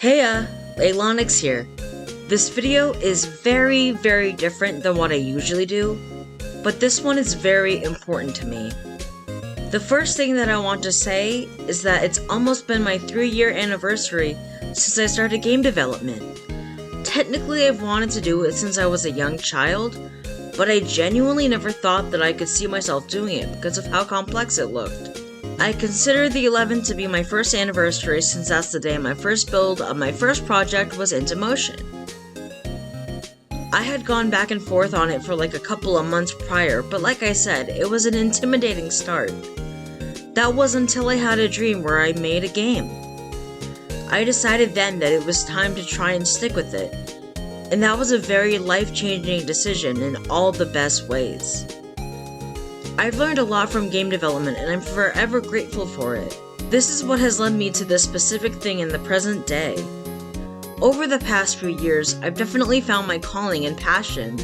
Heya, Leilanix here. This video is very different than what I usually do, but this one is very important to me. The first thing that I want to say is that it's almost been my 3-year anniversary since I started game development. Technically, I've wanted to do it since I was a young child, but I genuinely never thought that I could see myself doing it because of how complex it looked. I consider the 11th to be my first anniversary since that's the day my first build of my first project was into motion. I had gone back and forth on it for like a couple of months prior, but like I said, it was an intimidating start. That was until I had a dream where I made a game. I decided then that it was time to try and stick with it, and that was a very life-changing decision in all the best ways. I've learned a lot from game development and I'm forever grateful for it. This is what has led me to this specific thing in the present day. Over the past few years, I've definitely found my calling and passion,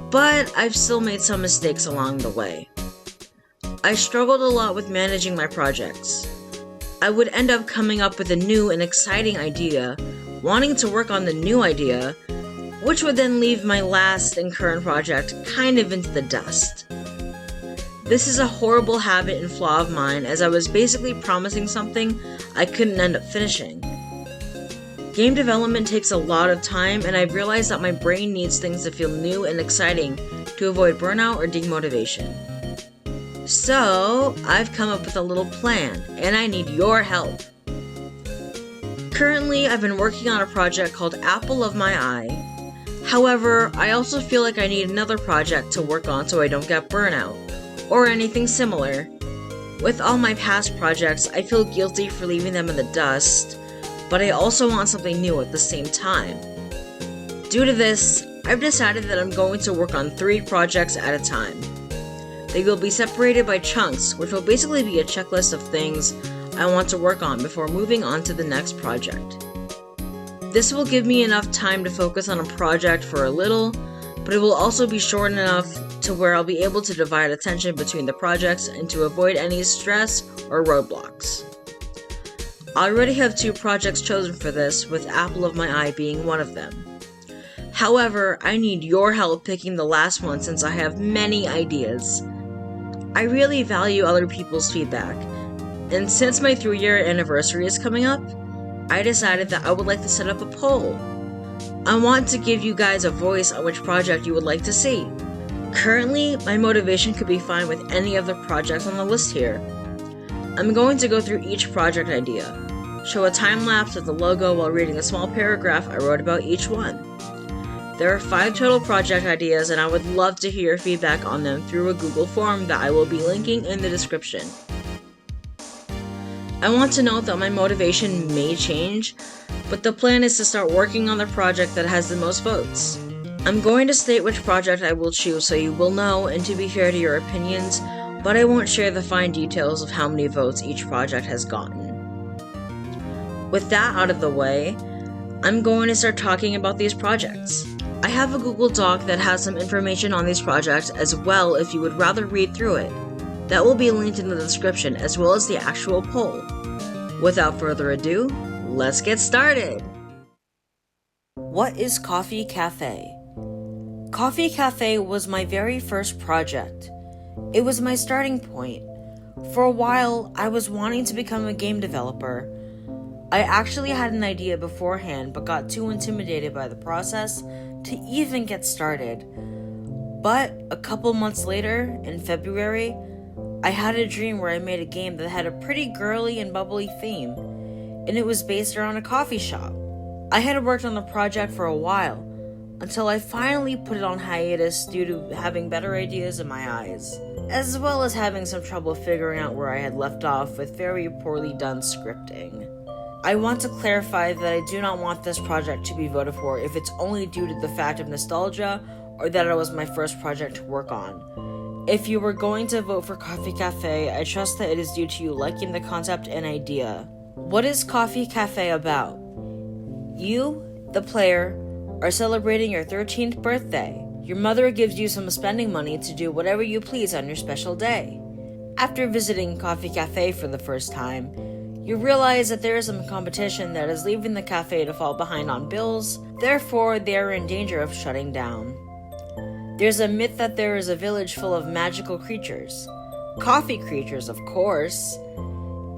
but I've still made some mistakes along the way. I struggled a lot with managing my projects. I would end up coming up with a new and exciting idea, wanting to work on the new idea, which would then leave my last and current project kind of into the dust. This is a horrible habit and flaw of mine, as I was basically promising something I couldn't end up finishing. Game development takes a lot of time, and I've realized that my brain needs things to feel new and exciting to avoid burnout or demotivation. So, I've come up with a little plan, and I need your help. Currently, I've been working on a project called Apple of My Eye. However, I also feel like I need another project to work on so I don't get burnout, or anything similar. With all my past projects, I feel guilty for leaving them in the dust, but I also want something new at the same time. Due to this, I've decided that I'm going to work on 3 projects at a time. They will be separated by chunks, which will basically be a checklist of things I want to work on before moving on to the next project. This will give me enough time to focus on a project for a little, but it will also be short enough to where I'll be able to divide attention between the projects and to avoid any stress or roadblocks. I already have 2 projects chosen for this, with Apple of My Eye being one of them. However, I need your help picking the last one since I have many ideas. I really value other people's feedback, and since my 3-year anniversary is coming up, I decided that I would like to set up a poll. I want to give you guys a voice on which project you would like to see. Currently, my motivation could be fine with any of the projects on the list here. I'm going to go through each project idea, show a time-lapse of the logo while reading a small paragraph I wrote about each one. There are 5 total project ideas, and I would love to hear your feedback on them through a Google form that I will be linking in the description. I want to note that my motivation may change, but the plan is to start working on the project that has the most votes. I'm going to state which project I will choose so you will know and to be fair to your opinions, but I won't share the fine details of how many votes each project has gotten. With that out of the way, I'm going to start talking about these projects. I have a Google Doc that has some information on these projects as well if you would rather read through it. That will be linked in the description as well as the actual poll. Without further ado, let's get started! What is Coffee Cafe? Coffee Cafe was my very first project. It was my starting point. For a while, I was wanting to become a game developer. I actually had an idea beforehand but got too intimidated by the process to even get started. But a couple months later, in February, I had a dream where I made a game that had a pretty girly and bubbly theme, and it was based around a coffee shop. I had worked on the project for a while, until I finally put it on hiatus due to having better ideas in my eyes, as well as having some trouble figuring out where I had left off with very poorly done scripting. I want to clarify that I do not want this project to be voted for if it's only due to the fact of nostalgia or that it was my first project to work on. If you were going to vote for Coffee Cafe, I trust that it is due to you liking the concept and idea. What is Coffee Cafe about? You, the player, are celebrating your 13th birthday. Your mother gives you some spending money to do whatever you please on your special day. After visiting Coffee Cafe for the first time, You realize that there is some competition that is leaving the cafe to fall behind on bills, therefore they are in danger of shutting down. There's a myth that there is a village full of magical creatures. Coffee creatures, of course.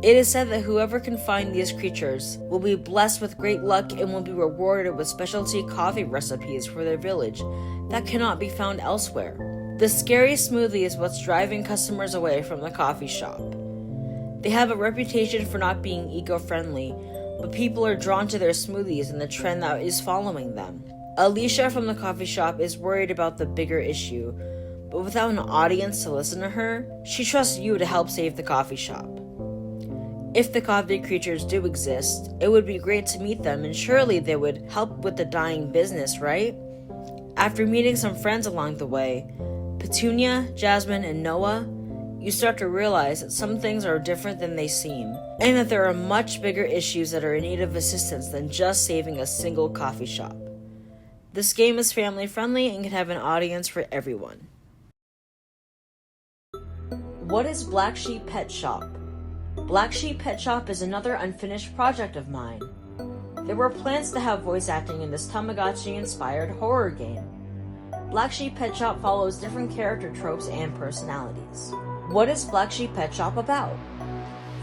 It is said that whoever can find these creatures will be blessed with great luck and will be rewarded with specialty coffee recipes for their village that cannot be found elsewhere. The scary smoothie is what's driving customers away from the coffee shop. They have a reputation for not being eco-friendly, but people are drawn to their smoothies and the trend that is following them. Alicia from the coffee shop is worried about the bigger issue, but without an audience to listen to her, she trusts you to help save the coffee shop. If the coffee creatures do exist, it would be great to meet them, and surely they would help with the dying business, right? After meeting some friends along the way, Petunia, Jasmine, and Noah, you start to realize that some things are different than they seem, and that there are much bigger issues that are in need of assistance than just saving a single coffee shop. This game is family friendly and can have an audience for everyone. What is Black Sheep Pet Shop? Black Sheep Pet Shop is another unfinished project of mine. There were plans to have voice acting in this Tamagotchi-inspired horror game. Black Sheep Pet Shop follows different character tropes and personalities. What is Black Sheep Pet Shop about?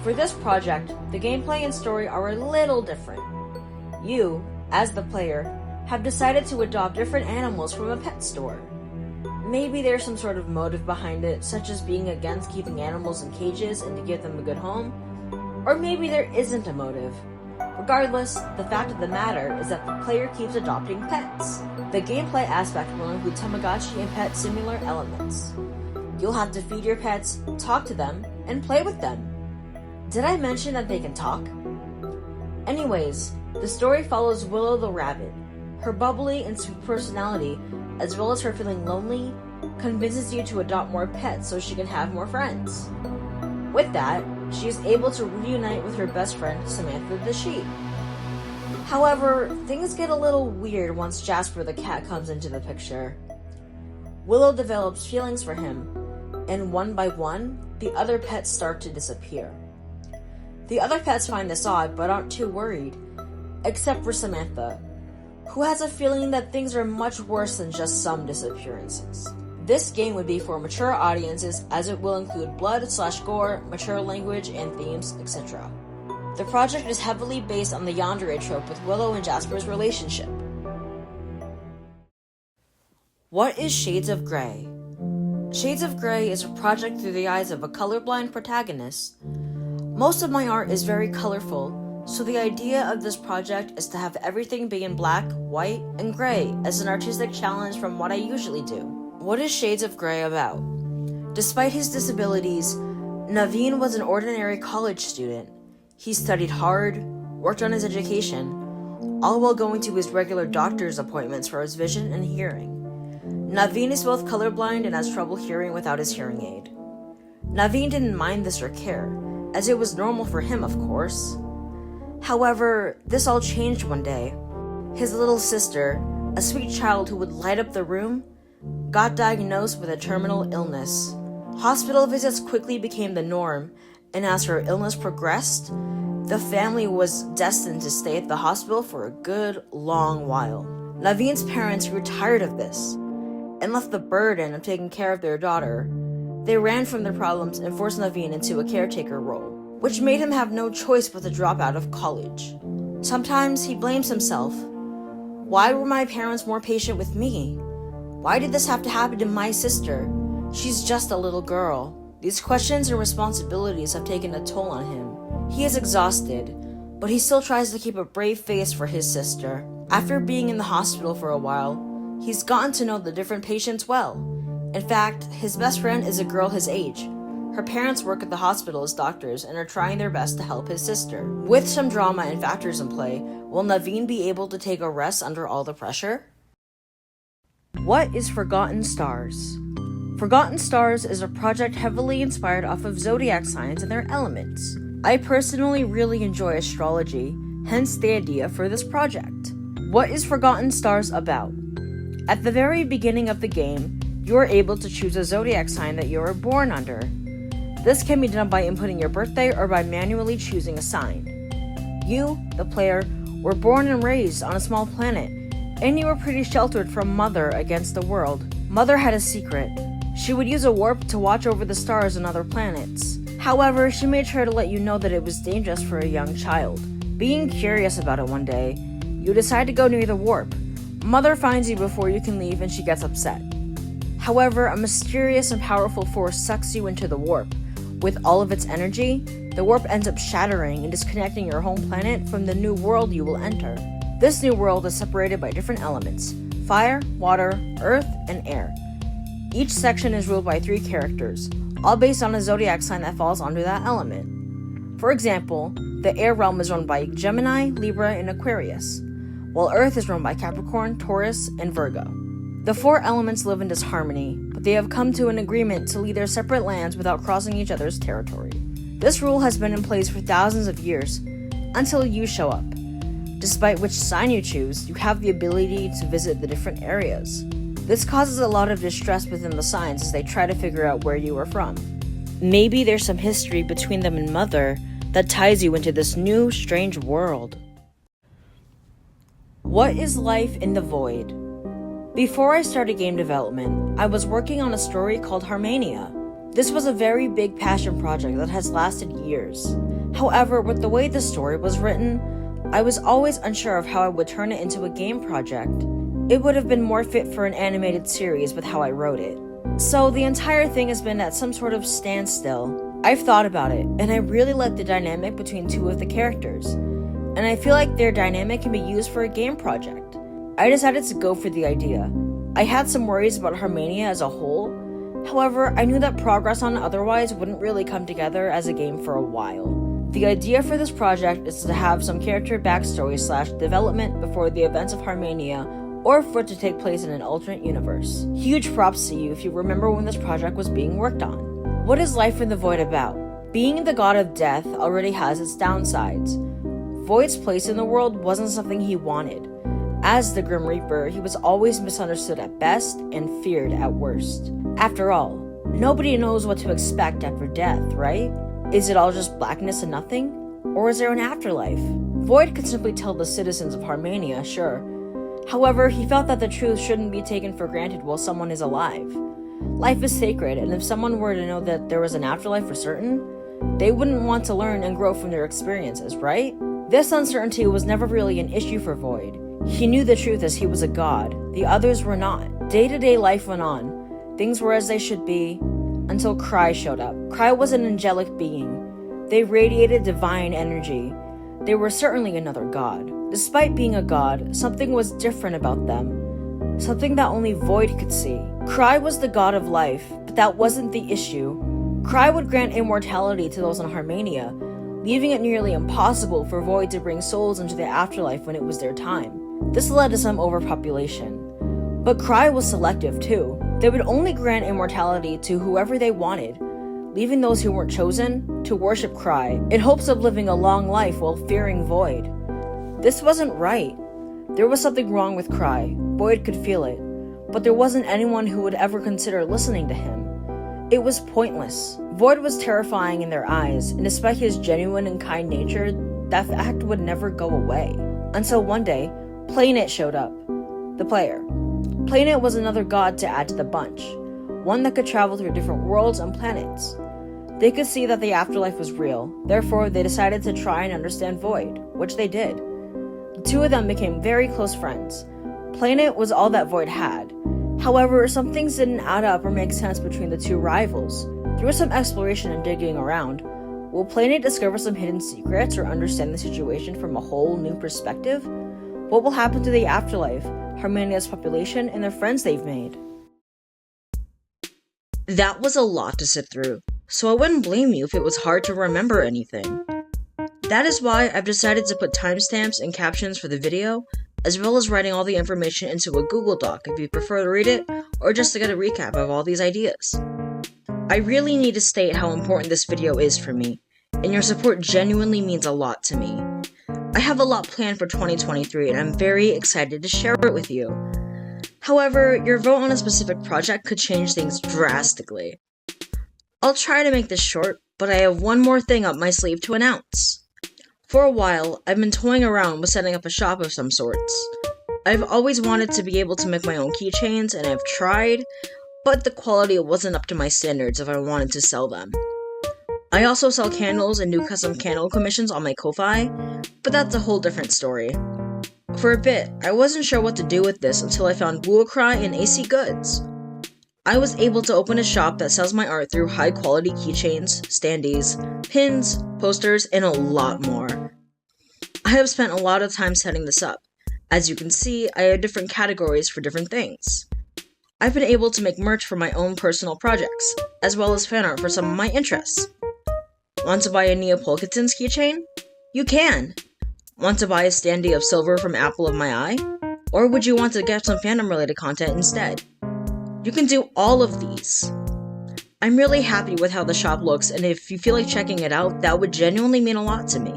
For this project, the gameplay and story are a little different. You, as the player, have decided to adopt different animals from a pet store. Maybe there's some sort of motive behind it, such as being against keeping animals in cages and to give them a good home. Or maybe there isn't a motive. Regardless, the fact of the matter is that the player keeps adopting pets. The gameplay aspect will include Tamagotchi and pet similar elements. You'll have to feed your pets, talk to them, and play with them. Did I mention that they can talk? Anyways, the story follows Willow the rabbit. Her bubbly and sweet personality, as well as her feeling lonely, convinces you to adopt more pets so she can have more friends. With that, she is able to reunite with her best friend, Samantha the sheep. However, things get a little weird once Jasper the cat comes into the picture. Willow develops feelings for him, and one by one, the other pets start to disappear. The other pets find this odd, but aren't too worried, except for Samantha, who has a feeling that things are much worse than just some disappearances. This game would be for mature audiences, as it will include blood/gore, mature language and themes, etc. The project is heavily based on the yandere trope with Willow and Jasper's relationship. What is Shades of Grey? Shades of Grey is a project through the eyes of a colorblind protagonist. Most of my art is very colorful, so the idea of this project is to have everything be in black, white, and gray as an artistic challenge from what I usually do. What is Shades of Grey about? Despite his disabilities, Naveen was an ordinary college student. He studied hard, worked on his education, all while going to his regular doctor's appointments for his vision and hearing. Naveen is both colorblind and has trouble hearing without his hearing aid. Naveen didn't mind this or care, as it was normal for him, of course. However, this all changed one day. His little sister, a sweet child who would light up the room, got diagnosed with a terminal illness. Hospital visits quickly became the norm, and as her illness progressed, the family was destined to stay at the hospital for a good long while. Naveen's parents grew tired of this, and left the burden of taking care of their daughter. They ran from their problems and forced Naveen into a caretaker role, which made him have no choice but to drop out of college. Sometimes he blames himself. Why were my parents more patient with me? Why did this have to happen to my sister? She's just a little girl. These questions and responsibilities have taken a toll on him. He is exhausted, but he still tries to keep a brave face for his sister. After being in the hospital for a while, he's gotten to know the different patients well. In fact, his best friend is a girl his age. Her parents work at the hospital as doctors and are trying their best to help his sister. With some drama and factors in play, will Naveen be able to take a rest under all the pressure? What is Forgotten Stars? Forgotten Stars is a project heavily inspired off of zodiac signs and their elements. I personally really enjoy astrology, hence the idea for this project. What is Forgotten Stars about? At the very beginning of the game, you are able to choose a zodiac sign that you were born under. This can be done by inputting your birthday or by manually choosing a sign. You, the player, were born and raised on a small planet, and you were pretty sheltered from Mother against the world. Mother had a secret. She would use a warp to watch over the stars and other planets. However, she made sure to let you know that it was dangerous for a young child. Being curious about it one day, you decide to go near the warp. Mother finds you before you can leave and she gets upset. However, a mysterious and powerful force sucks you into the warp. With all of its energy, the warp ends up shattering and disconnecting your home planet from the new world you will enter. This new world is separated by different elements: fire, water, earth, and air. Each section is ruled by 3 characters, all based on a zodiac sign that falls under that element. For example, the air realm is run by Gemini, Libra, and Aquarius, while Earth is run by Capricorn, Taurus, and Virgo. The 4 elements live in disharmony, but they have come to an agreement to lead their separate lands without crossing each other's territory. This rule has been in place for thousands of years, until you show up. Despite which sign you choose, you have the ability to visit the different areas. This causes a lot of distress within the signs as they try to figure out where you are from. Maybe there's some history between them and Mother that ties you into this new, strange world. What is life in the void? Before I started game development, I was working on a story called Harmania. This was a very big passion project that has lasted years. However, with the way the story was written, I was always unsure of how I would turn it into a game project. It would have been more fit for an animated series with how I wrote it. So the entire thing has been at some sort of standstill. I've thought about it, and I really like the dynamic between 2 of the characters, and I feel like their dynamic can be used for a game project. I decided to go for the idea. I had some worries about Harmania as a whole. However, I knew that progress on Otherwise wouldn't really come together as a game for a while. The idea for this project is to have some character backstory / development before the events of Harmania, or for it to take place in an alternate universe. Huge props to you if you remember when this project was being worked on. What is life in the void about? Being the god of death already has its downsides. Void's place in the world wasn't something he wanted. As the Grim Reaper, he was always misunderstood at best and feared at worst. After all, nobody knows what to expect after death, right? Is it all just blackness and nothing? Or is there an afterlife? Void could simply tell the citizens of Harmania, sure. However, he felt that the truth shouldn't be taken for granted while someone is alive. Life is sacred, and if someone were to know that there was an afterlife for certain, they wouldn't want to learn and grow from their experiences, right? This uncertainty was never really an issue for Void. He knew the truth as he was a god. The others were not. Day-to-day life went on. Things were as they should be, until Cry showed up. Cry was an angelic being. They radiated divine energy. They were certainly another god. Despite being a god, something was different about them. Something that only Void could see. Cry was the god of life, but that wasn't the issue. Cry would grant immortality to those in Harmania, leaving it nearly impossible for Void to bring souls into the afterlife when it was their time. This led to some overpopulation. But Cry was selective too. They would only grant immortality to whoever they wanted, leaving those who weren't chosen to worship Cry in hopes of living a long life while fearing Void. This wasn't right. There was something wrong with Cry. Void could feel it, but there wasn't anyone who would ever consider listening to him. It was pointless. Void was terrifying in their eyes, and despite his genuine and kind nature, that fact would never go away. Until one day, Planet showed up. The player. Planet was another god to add to the bunch, one that could travel through different worlds and planets. They could see that the afterlife was real, therefore they decided to try and understand Void, which they did. The 2 of them became very close friends. Planet was all that Void had. However, some things didn't add up or make sense between the 2 rivals. Through some exploration and digging around, will Planet discover some hidden secrets or understand the situation from a whole new perspective? What will happen to the afterlife, Harmonia's population, and the friends they've made? That was a lot to sit through, so I wouldn't blame you if it was hard to remember anything. That is why I've decided to put timestamps and captions for the video, as well as writing all the information into a Google Doc if you prefer to read it, or just to get a recap of all these ideas. I really need to state how important this video is for me, and your support genuinely means a lot to me. I have a lot planned for 2023, and I'm very excited to share it with you. However, your vote on a specific project could change things drastically. I'll try to make this short, but I have one more thing up my sleeve to announce. For a while, I've been toying around with setting up a shop of some sorts. I've always wanted to be able to make my own keychains, and I've tried, but the quality wasn't up to my standards if I wanted to sell them. I also sell candles and do custom candle commissions on my Ko-Fi, but that's a whole different story. For a bit, I wasn't sure what to do with this until I found Bullcry and AC Goods. I was able to open a shop that sells my art through high-quality keychains, standees, pins, posters, and a lot more. I have spent a lot of time setting this up. As you can see, I have different categories for different things. I've been able to make merch for my own personal projects, as well as fan art for some of my interests. Want to buy a Neapolitan's keychain? You can! Want to buy a standee of silver from Apple of My Eye? Or would you want to get some fandom-related content instead? You can do all of these. I'm really happy with how the shop looks, and if you feel like checking it out, that would genuinely mean a lot to me.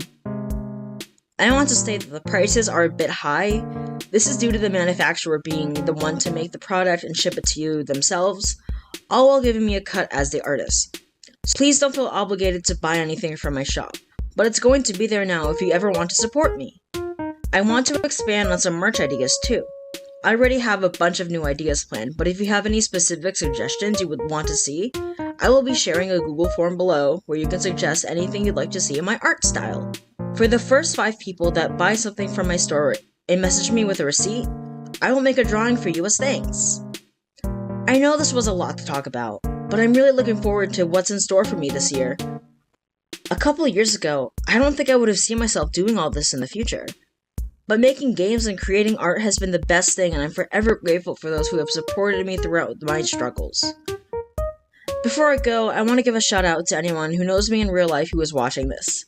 I want to state that the prices are a bit high. This is due to the manufacturer being the one to make the product and ship it to you themselves, all while giving me a cut as the artist. So please don't feel obligated to buy anything from my shop, but it's going to be there now if you ever want to support me. I want to expand on some merch ideas too. I already have a bunch of new ideas planned, but if you have any specific suggestions you would want to see, I will be sharing a Google form below where you can suggest anything you'd like to see in my art style. For the first 5 people that buy something from my store and message me with a receipt, I will make a drawing for you as thanks. I know this was a lot to talk about, but I'm really looking forward to what's in store for me this year. A couple of years ago, I don't think I would have seen myself doing all this in the future. But making games and creating art has been the best thing, and I'm forever grateful for those who have supported me throughout my struggles. Before I go, I want to give a shout out to anyone who knows me in real life who is watching this.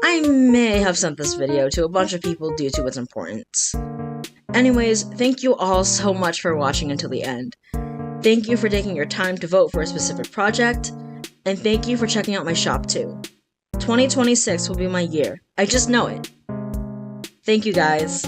I may have sent this video to a bunch of people due to its importance. Anyways, thank you all so much for watching until the end. Thank you for taking your time to vote for a specific project, and thank you for checking out my shop too. 2026 will be my year. I just know it. Thank you guys.